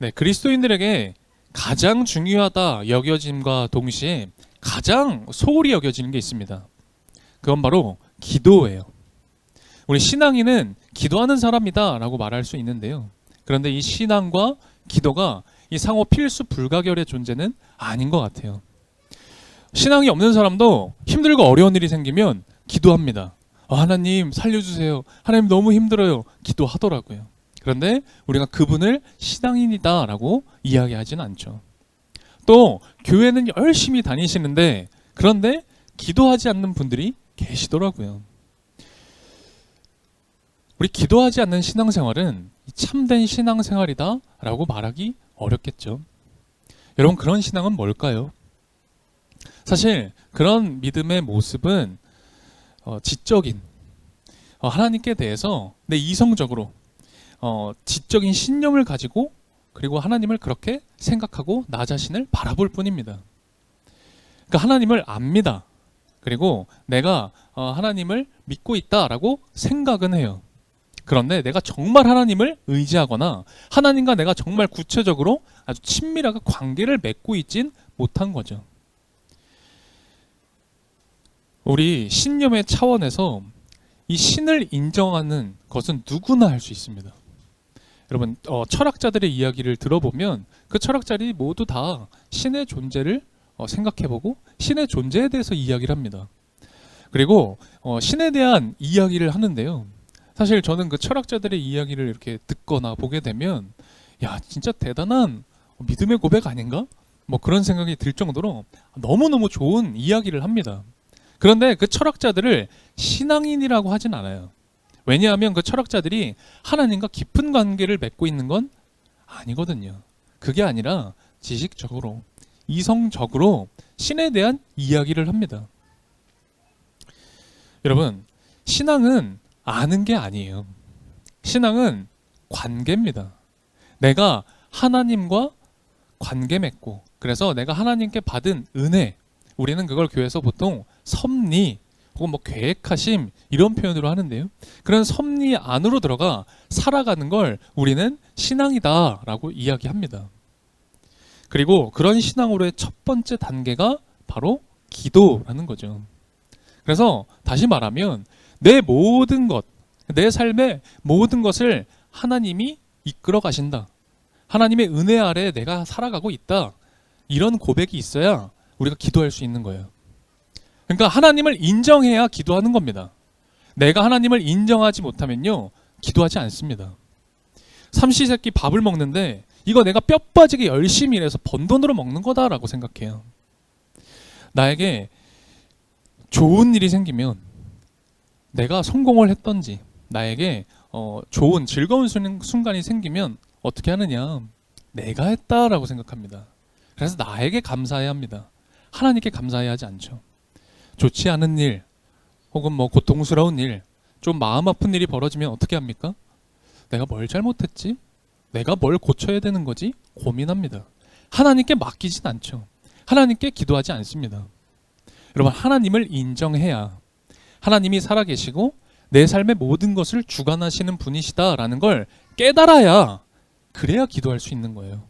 네, 그리스도인들에게 가장 중요하다 여겨짐과 동시에 가장 소홀히 여겨지는 게 있습니다. 그건 바로 기도예요. 우리 신앙인은 기도하는 사람이다 라고 말할 수 있는데요. 그런데 이 신앙과 기도가 이 상호 필수 불가결의 존재는 아닌 것 같아요. 신앙이 없는 사람도 힘들고 어려운 일이 생기면 기도합니다. 하나님 살려주세요. 하나님 너무 힘들어요. 기도하더라고요. 그런데 우리가 그분을 신앙인이다 라고 이야기하지는 않죠. 또 교회는 열심히 다니시는데 그런데 기도하지 않는 분들이 계시더라고요. 우리 기도하지 않는 신앙생활은 참된 신앙생활이다 라고 말하기 어렵겠죠. 여러분, 그런 신앙은 뭘까요? 사실 그런 믿음의 모습은 지적인 하나님께 대해서 내 이성적으로 지적인 신념을 가지고 그리고 하나님을 그렇게 생각하고 나 자신을 바라볼 뿐입니다. 그러니까 하나님을 압니다. 그리고 내가 하나님을 믿고 있다라고 생각은 해요. 그런데 내가 정말 하나님을 의지하거나 하나님과 내가 정말 구체적으로 아주 친밀하게 관계를 맺고 있진 못한 거죠. 우리 신념의 차원에서 이 신을 인정하는 것은 누구나 할 수 있습니다. 여러분, 철학자들의 이야기를 들어보면 그 철학자들이 모두 다 신의 존재를 생각해보고 신의 존재에 대해서 이야기를 합니다. 그리고 신에 대한 이야기를 하는데요. 사실 저는 그 철학자들의 이야기를 이렇게 듣거나 보게 되면 야, 진짜 대단한 믿음의 고백 아닌가? 뭐 그런 생각이 들 정도로 너무너무 좋은 이야기를 합니다. 그런데 그 철학자들을 신앙인이라고 하진 않아요. 왜냐하면 그 철학자들이 하나님과 깊은 관계를 맺고 있는 건 아니거든요. 그게 아니라 지식적으로, 이성적으로 신에 대한 이야기를 합니다. 여러분, 신앙은 아는 게 아니에요. 신앙은 관계입니다. 내가 하나님과 관계 맺고, 그래서 내가 하나님께 받은 은혜, 우리는 그걸 교회에서 보통 섭리 혹은 뭐 계획하심 이런 표현으로 하는데요. 그런 섭리 안으로 들어가 살아가는 걸 우리는 신앙이다라고 이야기합니다. 그리고 그런 신앙으로의 첫 번째 단계가 바로 기도라는 거죠. 그래서 다시 말하면 내 모든 것, 내 삶의 모든 것을 하나님이 이끌어 가신다. 하나님의 은혜 아래 내가 살아가고 있다. 이런 고백이 있어야 우리가 기도할 수 있는 거예요. 그러니까 하나님을 인정해야 기도하는 겁니다. 내가 하나님을 인정하지 못하면요, 기도하지 않습니다. 삼시세끼 밥을 먹는데 이거 내가 뼈 빠지게 열심히 일해서 번 돈으로 먹는 거다라고 생각해요. 나에게 좋은 일이 생기면 내가 성공을 했던지 나에게 좋은 즐거운 순간이 생기면 어떻게 하느냐, 내가 했다라고 생각합니다. 그래서 나에게 감사해야 합니다. 하나님께 감사해야 하지 않죠. 좋지 않은 일 혹은 뭐 고통스러운 일, 좀 마음 아픈 일이 벌어지면 어떻게 합니까? 내가 뭘 잘못했지? 내가 뭘 고쳐야 되는 거지? 고민합니다. 하나님께 맡기진 않죠. 하나님께 기도하지 않습니다. 여러분, 하나님을 인정해야 하나님이 살아계시고 내 삶의 모든 것을 주관하시는 분이시다라는 걸 깨달아야, 그래야 기도할 수 있는 거예요.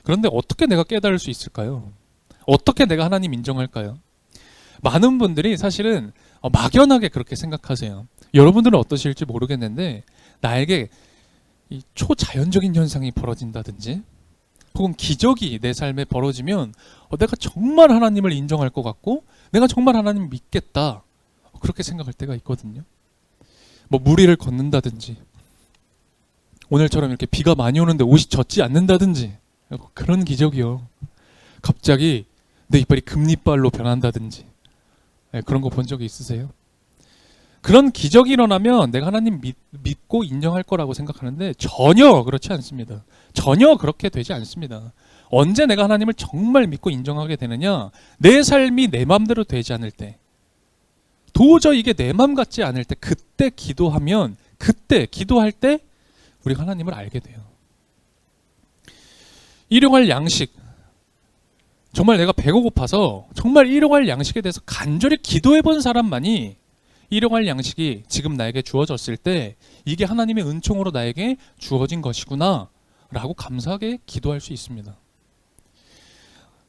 그런데 어떻게 내가 깨달을 수 있을까요? 어떻게 내가 하나님 인정할까요? 많은 분들이 사실은 막연하게 그렇게 생각하세요. 여러분들은 어떠실지 모르겠는데 나에게 이 초자연적인 현상이 벌어진다든지 혹은 기적이 내 삶에 벌어지면 내가 정말 하나님을 인정할 것 같고 내가 정말 하나님 믿겠다, 그렇게 생각할 때가 있거든요. 뭐 무리를 걷는다든지 오늘처럼 이렇게 비가 많이 오는데 옷이 젖지 않는다든지, 그런 기적이요. 갑자기 내 이빨이 금리빨로 변한다든지, 그런 거 본 적이 있으세요? 그런 기적이 일어나면 내가 하나님 믿고 인정할 거라고 생각하는데 전혀 그렇지 않습니다. 전혀 그렇게 되지 않습니다. 언제 내가 하나님을 정말 믿고 인정하게 되느냐, 내 삶이 내 맘대로 되지 않을 때, 도저히 이게 내 맘 같지 않을 때, 그때 기도하면, 그때 기도할 때 우리가 하나님을 알게 돼요. 일용할 양식, 정말 내가 배가 고파서 정말 일용할 양식에 대해서 간절히 기도해 본 사람만이 일용할 양식이 지금 나에게 주어졌을 때 이게 하나님의 은총으로 나에게 주어진 것이구나 라고 감사하게 기도할 수 있습니다.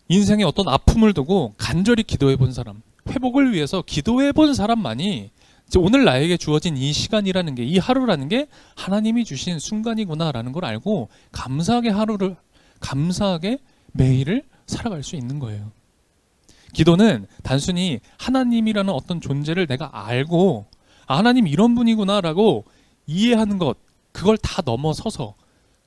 인생에 어떤 아픔을 두고 간절히 기도해 본 사람, 회복을 위해서 기도해 본 사람만이 오늘 나에게 주어진 이 시간이라는 게, 이 하루라는 게 하나님이 주신 순간이구나라는 걸 알고 감사하게 매일을 살아갈 수 있는 거예요. 기도는 단순히 하나님이라는 어떤 존재를 내가 알고 하나님 이런 분이구나라고 이해하는 것, 그걸 다 넘어서서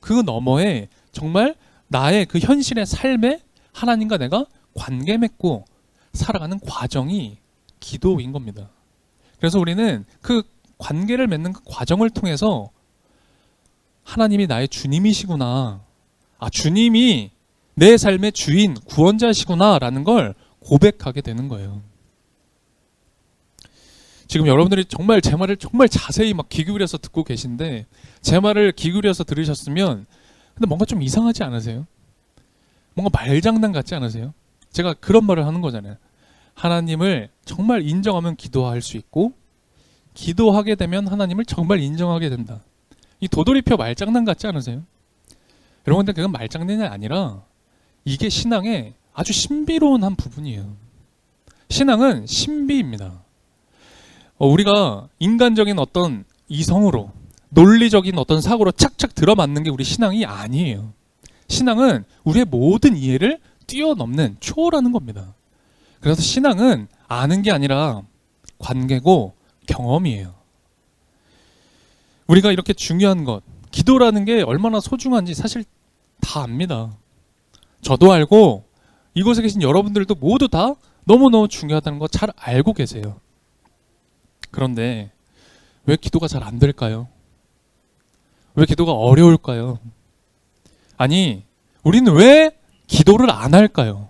그 너머에 정말 나의 그 현실의 삶에 하나님과 내가 관계 맺고 살아가는 과정이 기도인 겁니다. 그래서 우리는 그 관계를 맺는 그 과정을 통해서 하나님이 나의 주님이시구나, 주님이 내 삶의 주인, 구원자시구나 라는 걸 고백하게 되는 거예요. 지금 여러분들이 정말 제 말을 정말 자세히 막 귀 기울여서 듣고 계신데, 제 말을 귀 기울여서 들으셨으면 근데 뭔가 좀 이상하지 않으세요? 뭔가 말장난 같지 않으세요? 제가 그런 말을 하는 거잖아요. 하나님을 정말 인정하면 기도할 수 있고, 기도하게 되면 하나님을 정말 인정하게 된다. 이 도돌이표 말장난 같지 않으세요? 여러분들, 그건 말장난이 아니라 이게 신앙의 아주 신비로운 한 부분이에요. 신앙은 신비입니다. 우리가 인간적인 어떤 이성으로, 논리적인 어떤 사고로 착착 들어맞는 게 우리 신앙이 아니에요. 신앙은 우리의 모든 이해를 뛰어넘는, 초월하는 겁니다. 그래서 신앙은 아는 게 아니라 관계고 경험이에요. 우리가 이렇게 중요한 것, 기도라는 게 얼마나 소중한지 사실 다 압니다. 저도 알고 이곳에 계신 여러분들도 모두 다 너무너무 중요하다는 거 잘 알고 계세요. 그런데 왜 기도가 잘 안 될까요? 왜 기도가 어려울까요? 아니, 우리는 왜 기도를 안 할까요?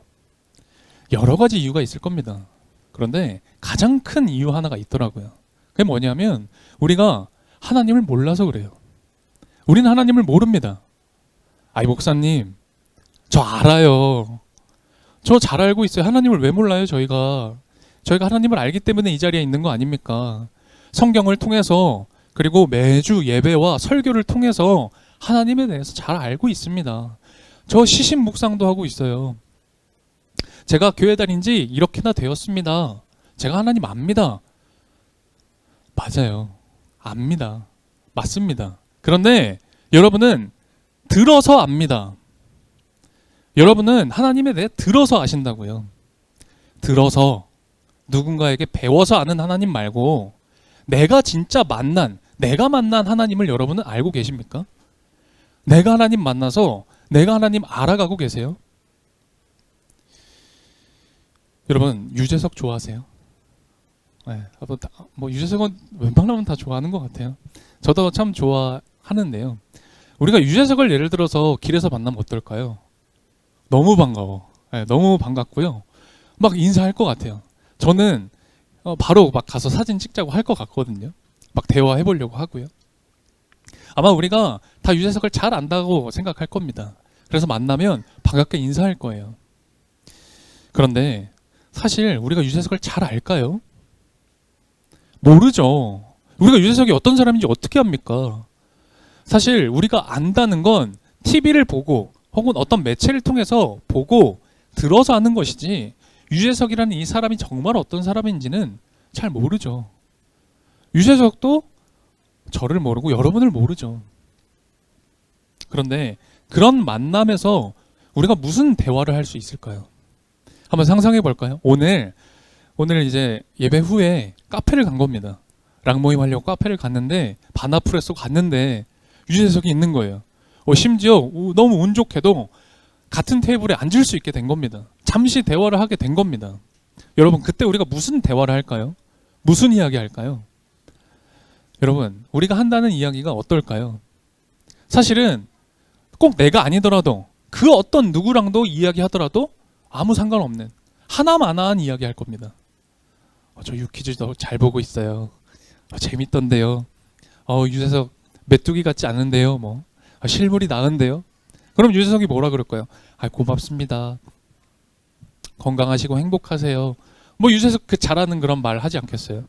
여러 가지 이유가 있을 겁니다. 그런데 가장 큰 이유 하나가 있더라고요. 그게 뭐냐면 우리가 하나님을 몰라서 그래요. 우리는 하나님을 모릅니다. 아이 목사님, 저 알아요. 저 잘 알고 있어요. 하나님을 왜 몰라요? 저희가 하나님을 알기 때문에 이 자리에 있는 거 아닙니까? 성경을 통해서, 그리고 매주 예배와 설교를 통해서 하나님에 대해서 잘 알고 있습니다. 저 시신 묵상도 하고 있어요. 제가 교회 다닌 지 이렇게나 되었습니다. 제가 하나님 압니다. 맞아요. 압니다. 맞습니다. 그런데 여러분은 들어서 압니다. 여러분은 하나님에 대해 들어서 아신다고요. 들어서, 누군가에게 배워서 아는 하나님 말고 내가 만난 하나님을 여러분은 알고 계십니까? 내가 하나님 만나서 내가 하나님 알아가고 계세요? 여러분, 유재석 좋아하세요? 네, 유재석은 웬만하면 다 좋아하는 것 같아요. 저도 참 좋아하는데요. 우리가 유재석을 예를 들어서 길에서 만나면 어떨까요? 너무 반가워. 네, 너무 반갑고요. 막 인사할 것 같아요. 저는 바로 막 가서 사진 찍자고 할 것 같거든요. 막 대화해 보려고 하고요. 아마 우리가 다 유재석을 잘 안다고 생각할 겁니다. 그래서 만나면 반갑게 인사할 거예요. 그런데 사실 우리가 유재석을 잘 알까요? 모르죠. 우리가 유재석이 어떤 사람인지 어떻게 압니까? 사실 우리가 안다는 건 TV를 보고 혹은 어떤 매체를 통해서 보고 들어서 아는 것이지, 유재석이라는 이 사람이 정말 어떤 사람인지는 잘 모르죠. 유재석도 저를 모르고 여러분을 모르죠. 그런데 그런 만남에서 우리가 무슨 대화를 할 수 있을까요? 한번 상상해 볼까요? 오늘 이제 예배 후에 카페를 간 겁니다. 락모임 하려고 카페를 갔는데, 바나프레소 갔는데 유재석이 있는 거예요. 심지어 너무 운 좋게도 같은 테이블에 앉을 수 있게 된 겁니다. 잠시 대화를 하게 된 겁니다. 여러분, 그때 우리가 무슨 대화를 할까요? 무슨 이야기 할까요? 여러분, 우리가 한다는 이야기가 어떨까요? 사실은 꼭 내가 아니더라도 그 어떤 누구랑도 이야기하더라도 아무 상관없는 하나마나한 이야기 할 겁니다. 저 유퀴즈도 잘 보고 있어요. 재밌던데요. 유재석 메뚜기 같지 않은데요. 실물이 나은데요. 그럼 유재석이 뭐라 그럴까요? 고맙습니다. 건강하시고 행복하세요. 유재석 잘하는 그런 말 하지 않겠어요?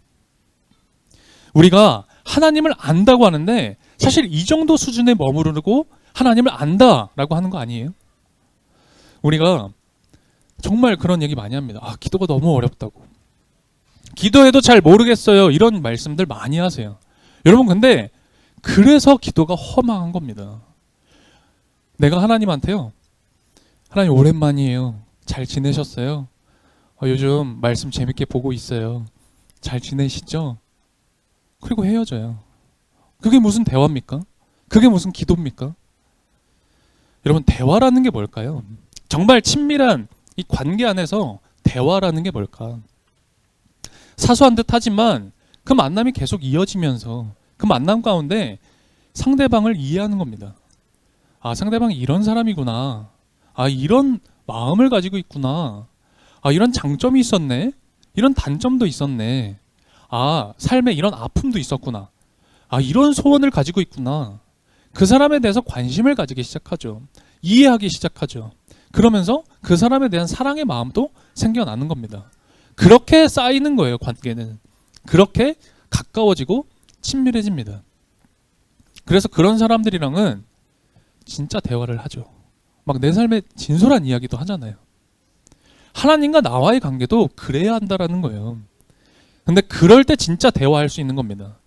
우리가 하나님을 안다고 하는데 사실 이 정도 수준에 머무르고 하나님을 안다라고 하는 거 아니에요? 우리가 정말 그런 얘기 많이 합니다. 아, 기도가 너무 어렵다고. 기도해도 잘 모르겠어요. 이런 말씀들 많이 하세요. 여러분, 근데 그래서 기도가 허망한 겁니다. 내가 하나님한테요, 하나님 오랜만이에요. 잘 지내셨어요? 요즘 말씀 재밌게 보고 있어요. 잘 지내시죠? 그리고 헤어져요. 그게 무슨 대화입니까? 그게 무슨 기도입니까? 여러분, 대화라는 게 뭘까요? 정말 친밀한 이 관계 안에서 대화라는 게 뭘까? 사소한 듯 하지만 그 만남이 계속 이어지면서 그 만남 가운데 상대방을 이해하는 겁니다. 아, 상대방이 이런 사람이구나. 아, 이런 마음을 가지고 있구나. 아, 이런 장점이 있었네. 이런 단점도 있었네. 아, 삶에 이런 아픔도 있었구나. 아, 이런 소원을 가지고 있구나. 그 사람에 대해서 관심을 가지기 시작하죠. 이해하기 시작하죠. 그러면서 그 사람에 대한 사랑의 마음도 생겨나는 겁니다. 그렇게 쌓이는 거예요, 관계는. 그렇게 가까워지고 친밀해집니다. 그래서 그런 사람들이랑은 진짜 대화를 하죠. 막 내 삶의 진솔한 이야기도 하잖아요. 하나님과 나와의 관계도 그래야 한다라는 거예요. 근데 그럴 때 진짜 대화할 수 있는 겁니다.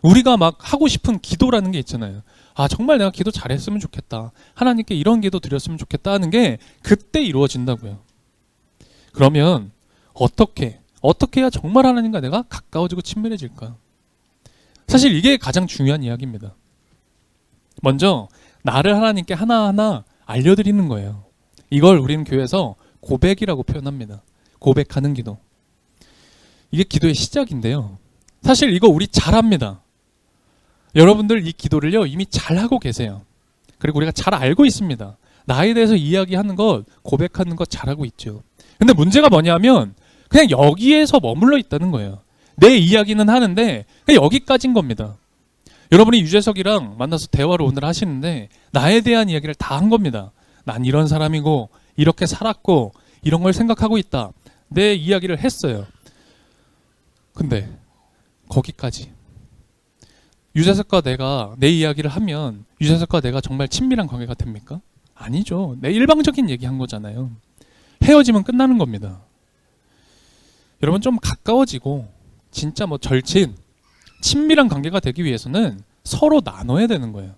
우리가 막 하고 싶은 기도라는 게 있잖아요. 아, 정말 내가 기도 잘했으면 좋겠다. 하나님께 이런 기도 드렸으면 좋겠다 하는 게 그때 이루어진다고요. 그러면 어떻게 해야 정말 하나님과 내가 가까워지고 친밀해질까? 사실 이게 가장 중요한 이야기입니다. 먼저 나를 하나님께 하나하나 알려드리는 거예요. 이걸 우리는 교회에서 고백이라고 표현합니다. 고백하는 기도. 이게 기도의 시작인데요. 사실 이거 우리 잘합니다. 여러분들 이 기도를요, 이미 잘하고 계세요. 그리고 우리가 잘 알고 있습니다. 나에 대해서 이야기하는 것, 고백하는 것 잘하고 있죠. 근데 문제가 뭐냐면 그냥 여기에서 머물러 있다는 거예요. 내 이야기는 하는데 그냥 여기까지인 겁니다. 여러분이 유재석이랑 만나서 대화를 오늘 하시는데 나에 대한 이야기를 다 한 겁니다. 난 이런 사람이고 이렇게 살았고 이런 걸 생각하고 있다. 내 이야기를 했어요. 근데 거기까지. 유재석과 내가 내 이야기를 하면 유재석과 내가 정말 친밀한 관계가 됩니까? 아니죠. 내 일방적인 얘기한 거잖아요. 헤어지면 끝나는 겁니다. 여러분, 좀 가까워지고 진짜 뭐 절친, 친밀한 관계가 되기 위해서는 서로 나눠야 되는 거예요.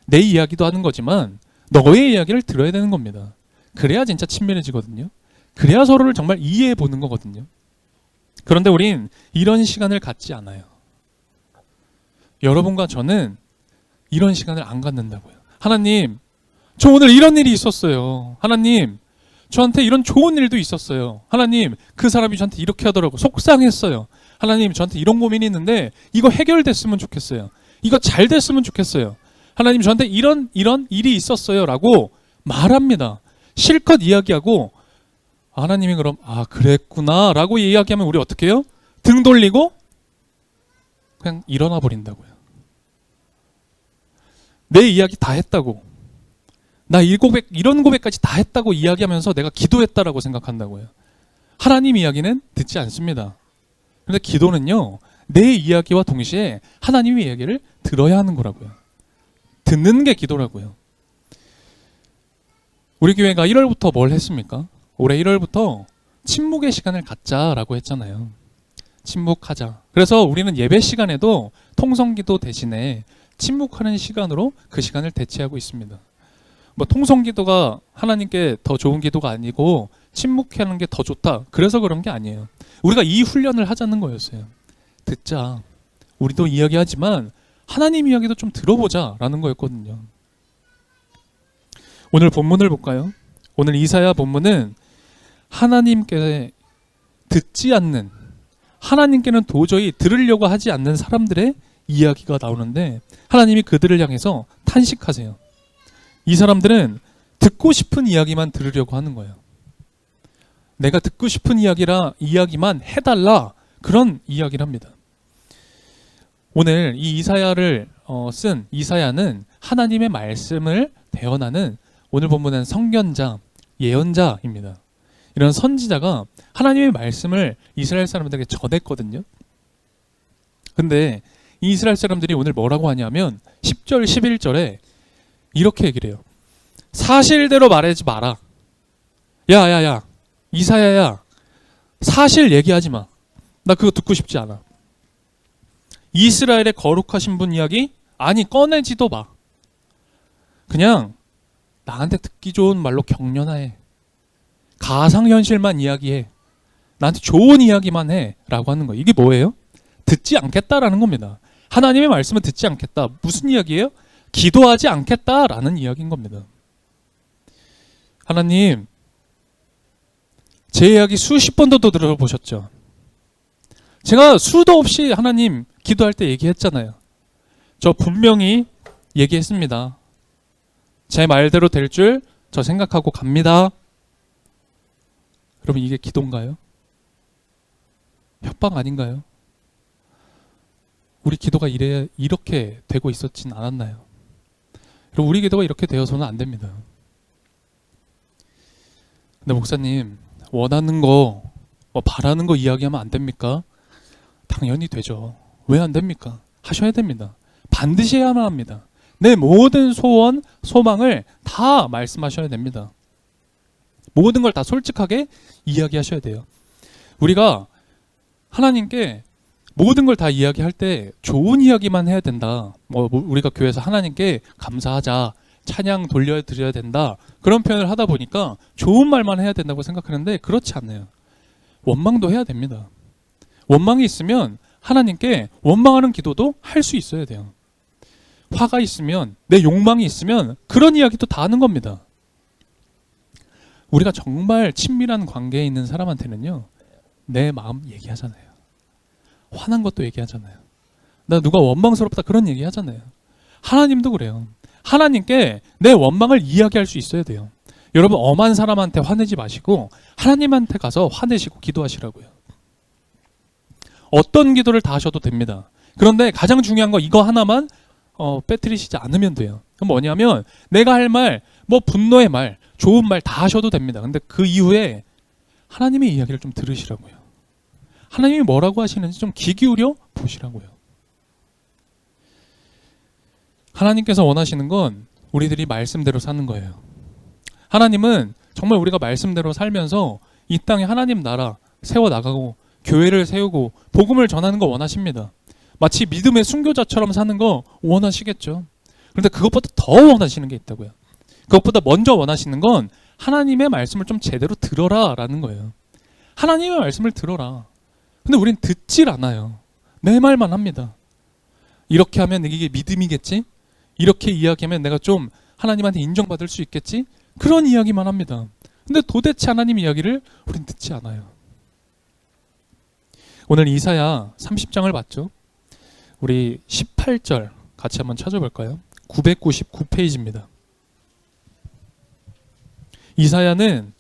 내 이야기도 하는 거지만 너의 이야기를 들어야 되는 겁니다. 그래야 진짜 친밀해지거든요. 그래야 서로를 정말 이해해 보는 거거든요. 그런데 우린 이런 시간을 갖지 않아요. 여러분과 저는 이런 시간을 안 갖는다고요. 하나님, 저 오늘 이런 일이 있었어요. 하나님, 저한테 이런 좋은 일도 있었어요. 하나님, 그 사람이 저한테 이렇게 하더라고. 속상했어요. 하나님, 저한테 이런 고민이 있는데 이거 해결됐으면 좋겠어요. 이거 잘 됐으면 좋겠어요. 하나님, 저한테 이런 일이 있었어요 라고 말합니다. 실컷 이야기하고 하나님이 그럼 그랬구나 라고 이야기하면 우리 어떻게 해요? 등 돌리고 그냥 일어나 버린다고요. 내 이야기 다 했다고, 나 이런 고백까지 다 했다고 이야기하면서 내가 기도했다라고 생각한다고요. 하나님 이야기는 듣지 않습니다. 그런데 기도는요, 내 이야기와 동시에 하나님의 이야기를 들어야 하는 거라고요. 듣는 게 기도라고요. 우리 교회가 1월부터 뭘 했습니까? 올해 1월부터 침묵의 시간을 갖자라고 했잖아요. 침묵하자. 그래서 우리는 예배 시간에도 통성기도 대신에 침묵하는 시간으로 그 시간을 대체하고 있습니다. 뭐 통성기도가 하나님께 더 좋은 기도가 아니고 침묵하는 게 더 좋다, 그래서 그런 게 아니에요. 우리가 이 훈련을 하자는 거였어요. 듣자. 우리도 이야기하지만 하나님 이야기도 좀 들어보자 라는 거였거든요. 오늘 본문을 볼까요? 오늘 이사야 본문은 하나님께 듣지 않는, 하나님께는 도저히 들으려고 하지 않는 사람들의 이야기가 나오는데 하나님이 그들을 향해서 탄식하세요. 이 사람들은 듣고 싶은 이야기만 들으려고 하는 거예요. 내가 듣고 싶은 이야기만 해달라, 그런 이야기를 합니다. 오늘 이 이사야를 쓴 이사야는 하나님의 말씀을 대언하는, 오늘 본문은 선견자, 예언자입니다. 이런 선지자가 하나님의 말씀을 이스라엘 사람들에게 전했거든요. 근데 이 이스라엘 사람들이 오늘 뭐라고 하냐면 10절 11절에 이렇게 얘기를 해요. 사실대로 말하지 마라. 야야야, 이사야야, 사실 얘기하지 마. 나 그거 듣고 싶지 않아. 이스라엘의 거룩하신 분 이야기? 아니, 꺼내지도 마. 그냥 나한테 듣기 좋은 말로 격려나 해. 가상현실만 이야기해. 나한테 좋은 이야기만 해. 라고 하는 거예요. 이게 뭐예요? 듣지 않겠다라는 겁니다. 하나님의 말씀을 듣지 않겠다. 무슨 이야기예요? 기도하지 않겠다라는 이야기인 겁니다. 하나님, 제 이야기 수십 번도 들어보셨죠? 제가 수도 없이 하나님 기도할 때 얘기했잖아요. 저 분명히 얘기했습니다. 제 말대로 될 줄 저 생각하고 갑니다. 여러분, 이게 기도인가요? 협박 아닌가요? 우리 기도가 이렇게 되고 있었진 않았나요? 여러분, 우리 기도가 이렇게 되어서는 안 됩니다. 근데 목사님, 원하는 거, 바라는 거 이야기하면 안 됩니까? 당연히 되죠. 왜 안 됩니까? 하셔야 됩니다. 반드시 해야만 합니다. 내 모든 소원, 소망을 다 말씀하셔야 됩니다. 모든 걸 다 솔직하게 이야기하셔야 돼요. 우리가 하나님께 모든 걸 다 이야기할 때 좋은 이야기만 해야 된다. 우리가 교회에서 하나님께 감사하자, 찬양 돌려드려야 된다. 그런 표현을 하다 보니까 좋은 말만 해야 된다고 생각하는데 그렇지 않아요. 원망도 해야 됩니다. 원망이 있으면 하나님께 원망하는 기도도 할 수 있어야 돼요. 화가 있으면, 내 욕망이 있으면 그런 이야기도 다 하는 겁니다. 우리가 정말 친밀한 관계에 있는 사람한테는요, 내 마음 얘기하잖아요. 화난 것도 얘기하잖아요. 나 누가 원망스럽다 그런 얘기 하잖아요. 하나님도 그래요. 하나님께 내 원망을 이야기할 수 있어야 돼요. 여러분, 엄한 사람한테 화내지 마시고 하나님한테 가서 화내시고 기도하시라고요. 어떤 기도를 다 하셔도 됩니다. 그런데 가장 중요한 거 이거 하나만 빼뜨리시지 않으면 돼요. 그럼 뭐냐면 내가 할 말, 분노의 말, 좋은 말 다 하셔도 됩니다. 근데 그 이후에 하나님의 이야기를 좀 들으시라고요. 하나님이 뭐라고 하시는지 좀 귀 기울여 보시라고요. 하나님께서 원하시는 건 우리들이 말씀대로 사는 거예요. 하나님은 정말 우리가 말씀대로 살면서 이 땅에 하나님 나라 세워나가고 교회를 세우고 복음을 전하는 거 원하십니다. 마치 믿음의 순교자처럼 사는 거 원하시겠죠. 그런데 그것보다 더 원하시는 게 있다고요. 그것보다 먼저 원하시는 건 하나님의 말씀을 좀 제대로 들어라 라는 거예요. 하나님의 말씀을 들어라. 근데 우린 듣질 않아요. 내 말만 합니다. 이렇게 하면 이게 믿음이겠지? 이렇게 이야기하면 내가 좀 하나님한테 인정받을 수 있겠지? 그런 이야기만 합니다. 근데 도대체 하나님 이야기를 우린 듣지 않아요. 오늘 이사야 30장을 봤죠? 우리 18절 같이 한번 찾아볼까요? 999페이지입니다. 이사야는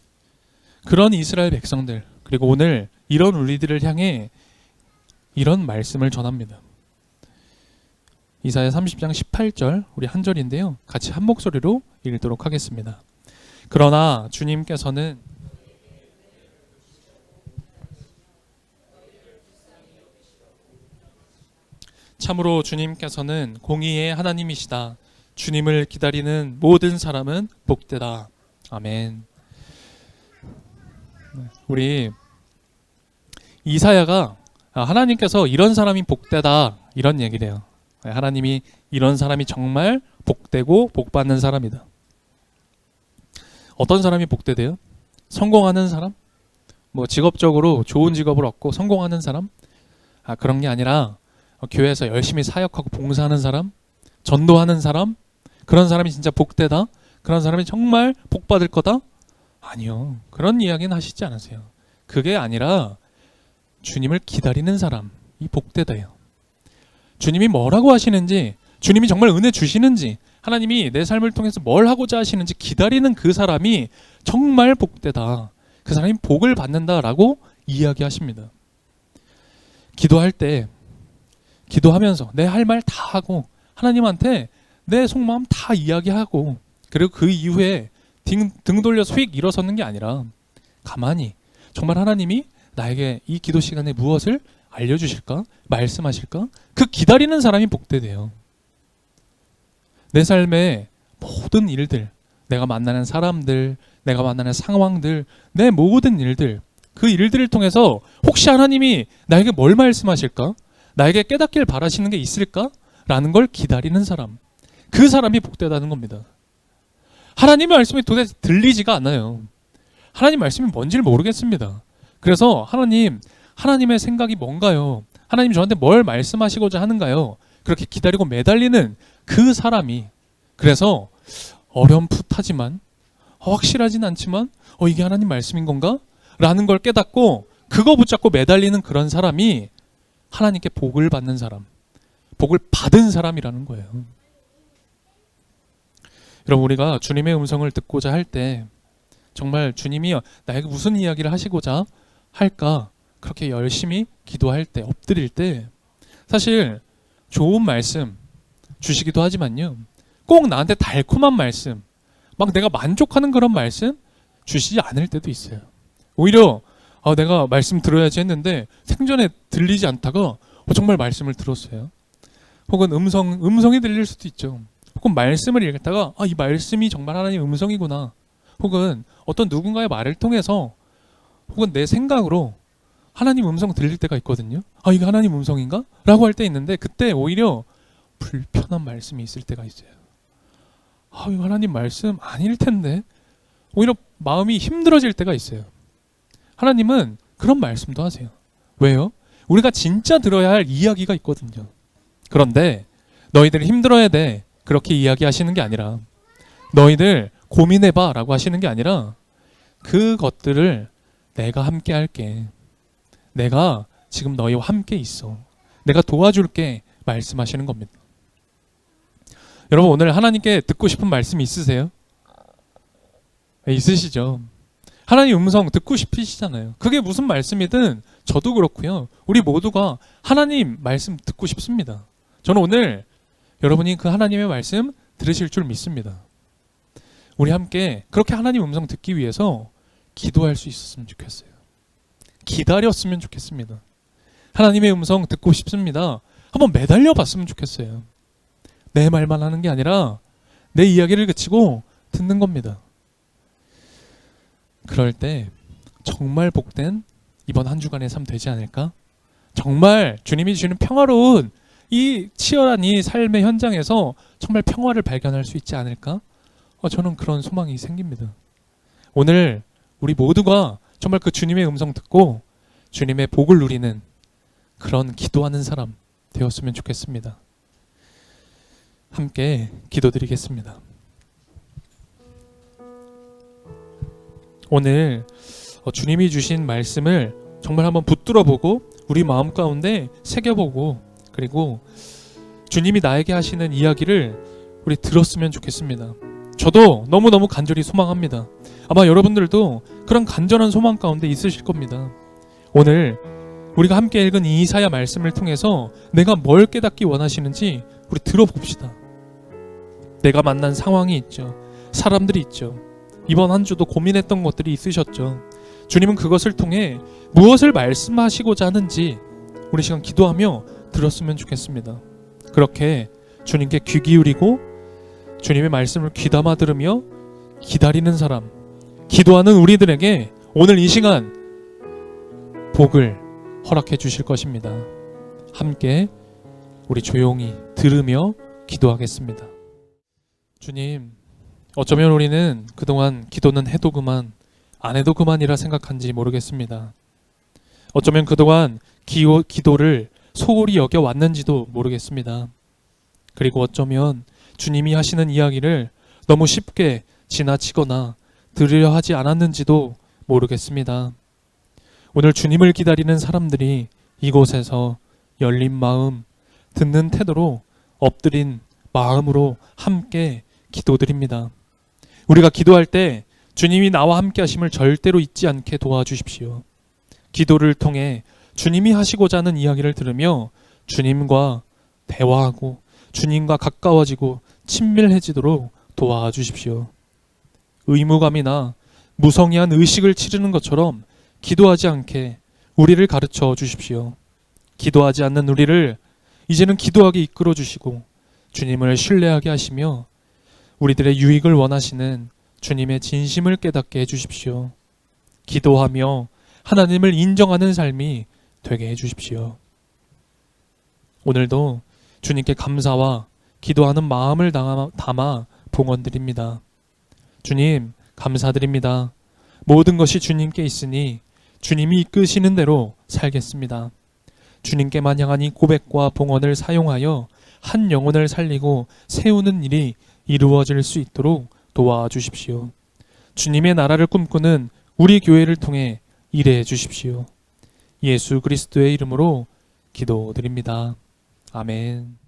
그런 이스라엘 백성들, 그리고 오늘 이런 우리들을 향해 이런 말씀을 전합니다. 이사야 30장 18절, 우리 한 절인데요. 같이 한 목소리로 읽도록 하겠습니다. 그러나 주님께서는 참으로 주님께서는 공의의 하나님이시다. 주님을 기다리는 모든 사람은 복되다. 아멘. 우리 이사야가 하나님께서 이런 사람이 복되다 이런 얘기를 해요. 하나님이 이런 사람이 정말 복되고 복받는 사람이다. 어떤 사람이 복되대요? 성공하는 사람? 직업적으로 좋은 직업을 얻고 성공하는 사람? 그런 게 아니라 교회에서 열심히 사역하고 봉사하는 사람? 전도하는 사람? 그런 사람이 진짜 복되다? 그런 사람이 정말 복받을 거다? 아니요. 그런 이야기는 하시지 않으세요. 그게 아니라 주님을 기다리는 사람이 복되다요. 주님이 뭐라고 하시는지, 주님이 정말 은혜 주시는지, 하나님이 내 삶을 통해서 뭘 하고자 하시는지 기다리는 그 사람이 정말 복되다. 그 사람이 복을 받는다라고 이야기하십니다. 기도할 때, 기도하면서 내 할 말 다 하고 하나님한테 내 속마음 다 이야기하고, 그리고 그 이후에 등 돌려서 휙 일어서는 게 아니라 가만히 정말 하나님이 나에게 이 기도 시간에 무엇을 알려주실까? 말씀하실까? 그 기다리는 사람이 복되대요. 내 삶에 모든 일들, 내가 만나는 사람들, 내가 만나는 상황들, 내 모든 일들, 그 일들을 통해서 혹시 하나님이 나에게 뭘 말씀하실까? 나에게 깨닫길 바라시는 게 있을까? 라는 걸 기다리는 사람, 그 사람이 복되다는 겁니다. 하나님의 말씀이 도대체 들리지가 않아요. 하나님 말씀이 뭔지를 모르겠습니다. 그래서 하나님의 생각이 뭔가요? 하나님 저한테 뭘 말씀하시고자 하는가요? 그렇게 기다리고 매달리는 그 사람이, 그래서 어렴풋하지만 확실하진 않지만 이게 하나님 말씀인 건가? 라는 걸 깨닫고 그거 붙잡고 매달리는 그런 사람이 하나님께 복을 받는 사람, 복을 받은 사람이라는 거예요. 여러분, 우리가 주님의 음성을 듣고자 할 때 정말 주님이 나에게 무슨 이야기를 하시고자 할까, 그렇게 열심히 기도할 때, 엎드릴 때 사실 좋은 말씀 주시기도 하지만요, 꼭 나한테 달콤한 말씀, 막 내가 만족하는 그런 말씀 주시지 않을 때도 있어요. 오히려 내가 말씀 들어야지 했는데 생전에 들리지 않다가 정말 말씀을 들었어요. 혹은 음성이 들릴 수도 있죠. 혹은 말씀을 읽다가 이 말씀이 정말 하나님의 음성이구나. 혹은 어떤 누군가의 말을 통해서 혹은 내 생각으로 하나님 음성 들릴 때가 있거든요. 이게 하나님 음성인가? 라고 할 때 있는데, 그때 오히려 불편한 말씀이 있을 때가 있어요. 이거 하나님 말씀 아닐 텐데, 오히려 마음이 힘들어질 때가 있어요. 하나님은 그런 말씀도 하세요. 왜요? 우리가 진짜 들어야 할 이야기가 있거든요. 그런데 너희들 힘들어야 돼, 그렇게 이야기하시는 게 아니라, 너희들 고민해봐 라고 하시는 게 아니라, 그것들을 내가 함께 할게, 내가 지금 너희와 함께 있어, 내가 도와줄게 말씀하시는 겁니다. 여러분, 오늘 하나님께 듣고 싶은 말씀이 있으세요? 네, 있으시죠? 하나님 음성 듣고 싶으시잖아요. 그게 무슨 말씀이든 저도 그렇고요, 우리 모두가 하나님 말씀 듣고 싶습니다. 저는 오늘 여러분이 그 하나님의 말씀 들으실 줄 믿습니다. 우리 함께 그렇게 하나님 음성 듣기 위해서 기도할 수 있었으면 좋겠어요. 기다렸으면 좋겠습니다. 하나님의 음성 듣고 싶습니다. 한번 매달려 봤으면 좋겠어요. 내 말만 하는 게 아니라 내 이야기를 그치고 듣는 겁니다. 그럴 때 정말 복된 이번 한 주간의 삶 되지 않을까? 정말 주님이 주시는 평화로운 이 치열한 이 삶의 현장에서 정말 평화를 발견할 수 있지 않을까? 저는 그런 소망이 생깁니다. 오늘 우리 모두가 정말 그 주님의 음성 듣고 주님의 복을 누리는 그런 기도하는 사람 되었으면 좋겠습니다. 함께 기도드리겠습니다. 오늘 주님이 주신 말씀을 정말 한번 붙들어 보고 우리 마음 가운데 새겨보고, 그리고 주님이 나에게 하시는 이야기를 우리 들었으면 좋겠습니다. 저도 너무너무 간절히 소망합니다. 아마 여러분들도 그런 간절한 소망 가운데 있으실 겁니다. 오늘 우리가 함께 읽은 이 이사야 말씀을 통해서 내가 뭘 깨닫기 원하시는지 우리 들어봅시다. 내가 만난 상황이 있죠. 사람들이 있죠. 이번 한 주도 고민했던 것들이 있으셨죠. 주님은 그것을 통해 무엇을 말씀하시고자 하는지 우리 시간 기도하며 들었으면 좋겠습니다. 그렇게 주님께 귀 기울이고 주님의 말씀을 귀담아 들으며 기다리는 사람, 기도하는 우리들에게 오늘 이 시간 복을 허락해 주실 것입니다. 함께 우리 조용히 들으며 기도하겠습니다. 주님, 어쩌면 우리는 그동안 기도는 해도 그만, 안 해도 그만이라 생각한지 모르겠습니다. 어쩌면 그동안 기도를 소홀히 여겨왔는지도 모르겠습니다. 그리고 어쩌면 주님이 하시는 이야기를 너무 쉽게 지나치거나 들으려 하지 않았는지도 모르겠습니다. 오늘 주님을 기다리는 사람들이 이곳에서 열린 마음, 듣는 태도로 엎드린 마음으로 함께 기도드립니다. 우리가 기도할 때 주님이 나와 함께 하심을 절대로 잊지 않게 도와주십시오. 기도를 통해 주님이 하시고자 하는 이야기를 들으며 주님과 대화하고 주님과 가까워지고 친밀해지도록 도와주십시오. 의무감이나 무성의한 의식을 치르는 것처럼 기도하지 않게 우리를 가르쳐 주십시오. 기도하지 않는 우리를 이제는 기도하게 이끌어 주시고 주님을 신뢰하게 하시며 우리들의 유익을 원하시는 주님의 진심을 깨닫게 해주십시오. 기도하며 하나님을 인정하는 삶이 되게 해주십시오. 오늘도 주님께 감사와 기도하는 마음을 담아 봉헌드립니다. 주님, 감사드립니다. 모든 것이 주님께 있으니 주님이 이끄시는 대로 살겠습니다. 주님께만 향한 이 고백과 봉헌을 사용하여 한 영혼을 살리고 세우는 일이 이루어질 수 있도록 도와주십시오. 주님의 나라를 꿈꾸는 우리 교회를 통해 일해 주십시오. 예수 그리스도의 이름으로 기도드립니다. 아멘.